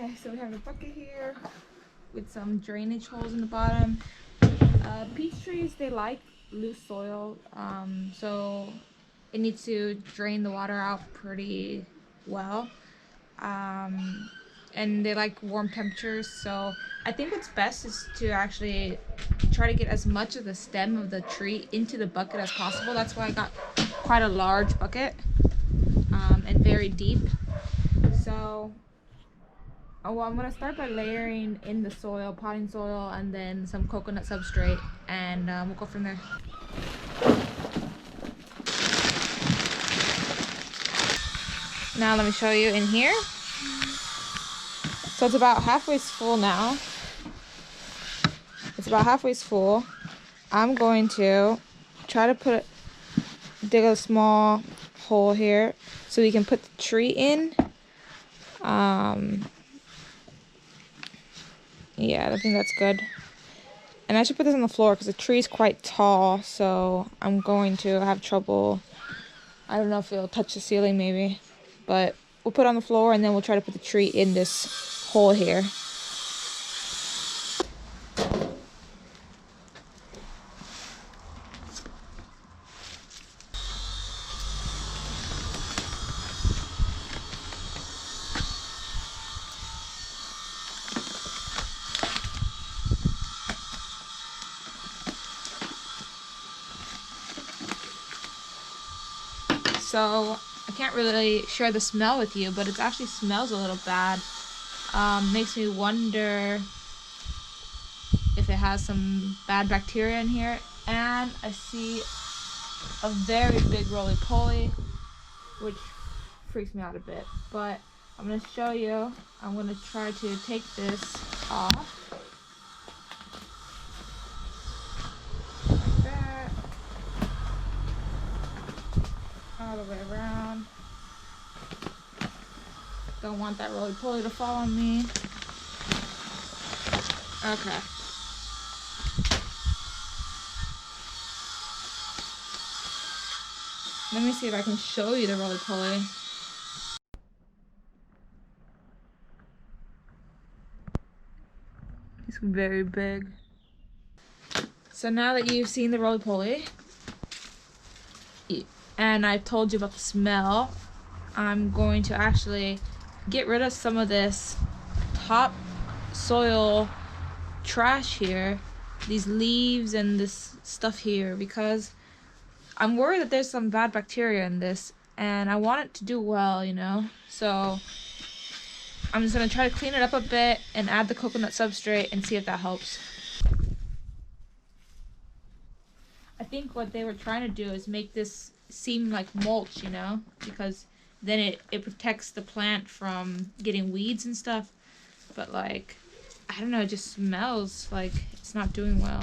Okay, so we have a bucket here with some drainage holes in the bottom. Peach trees, they like loose soil, so it needs to drain the water out pretty well. And they like warm temperatures, so I think what's best is to actually try to get as much of the stem of the tree into the bucket as possible. That's why I got quite a large bucket, and very deep. So well, I'm gonna start by layering in the soil, potting soil, and then some coconut substrate, and we'll go from there. Now let me show you in here. So it's about halfway full now. It's about halfway full. I'm going to try to dig a small hole here so we can put the tree in. Yeah, I think that's good. And I should put this on the floor because the tree is quite tall, so I'm going to have trouble. I don't know if it'll touch the ceiling maybe, but we'll put it on the floor and then we'll try to put the tree in this hole here. So I can't really share the smell with you, but it actually smells a little bad. Makes me wonder if it has some bad bacteria in here. And I see a very big roly-poly, which freaks me out a bit. But I'm going to show you. I'm going to try to take this off. Like that. All the way around. Don't want that roly-poly to fall on me. Okay. Let me see if I can show you the roly-poly. It's very big. So now that you've seen the roly-poly, and I've told you about the smell, I'm going to actually get rid of some of this top soil trash here, these leaves and this stuff here, because I'm worried that there's some bad bacteria in this and I want it to do well, you know. So I'm just gonna try to clean it up a bit and add the coconut substrate and see if that helps. I think what they were trying to do is make this seem like mulch, you know, because then it protects the plant from getting weeds and stuff. But like, I don't know, it just smells like it's not doing well.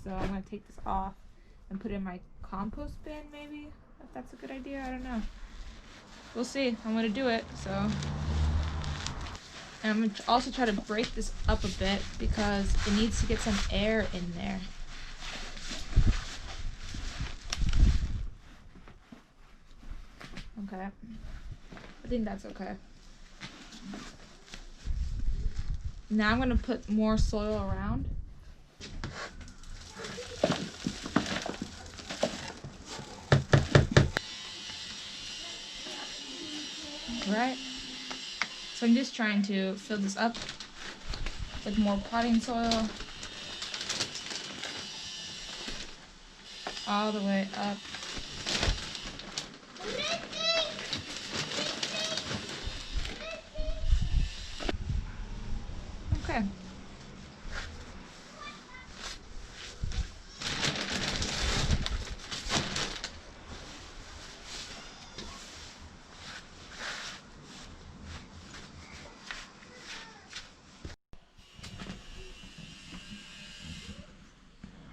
So I'm gonna take this off and put it in my compost bin, maybe, if that's a good idea. I don't know. We'll see. I'm gonna do it. So, and I'm gonna also try to break this up a bit because it needs to get some air in there. Okay, I think that's okay. Now I'm gonna put more soil around. Right. So I'm just trying to fill this up with more potting soil all the way up. Okay.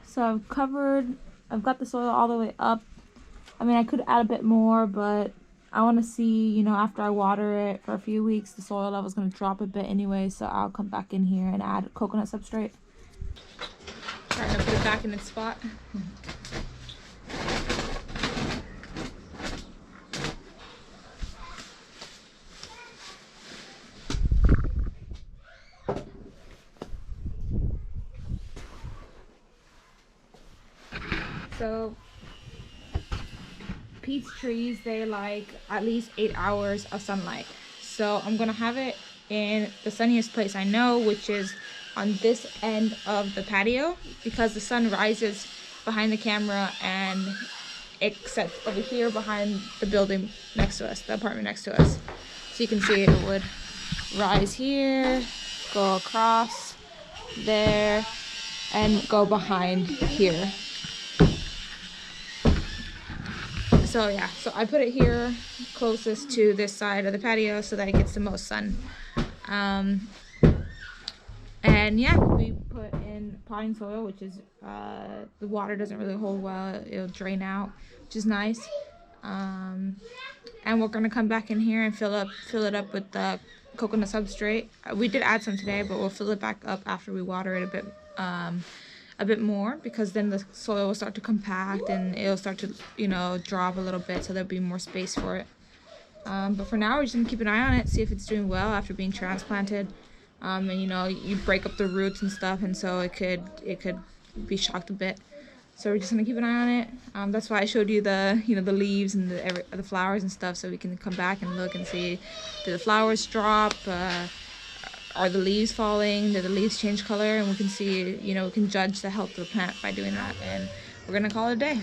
So I've got the soil all the way up. I mean, I could add a bit more, but I want to see, you know, after I water it for a few weeks, the soil level is going to drop a bit anyway, so I'll come back in here and add coconut substrate. Trying to put it back in its spot. So peach trees, they like at least 8 hours of sunlight. So I'm gonna have it in the sunniest place I know, which is on this end of the patio, because the sun rises behind the camera and it sets over here behind the building next to us, the apartment next to us. So you can see it would rise here, go across there, and go behind here. So yeah, so I put it here closest to this side of the patio so that it gets the most sun. And yeah, we put in potting soil, which is the water doesn't really hold well, it'll drain out, which is nice. And we're gonna come back in here and fill it up with the coconut substrate. We did add some today, but we'll fill it back up after we water it a bit more, because then the soil will start to compact and it'll start to, you know, drop a little bit, so there'll be more space for it. But for now, we're just gonna keep an eye on it, see if it's doing well after being transplanted. And you know, you break up the roots and stuff, and so it could be shocked a bit. So we're just gonna keep an eye on it. That's why I showed you the the leaves and the flowers and stuff, so we can come back and look and see, did the flowers drop? Are the leaves falling? Did the leaves change color? And we can see, we can judge the health of the plant by doing that. And we're gonna call it a day.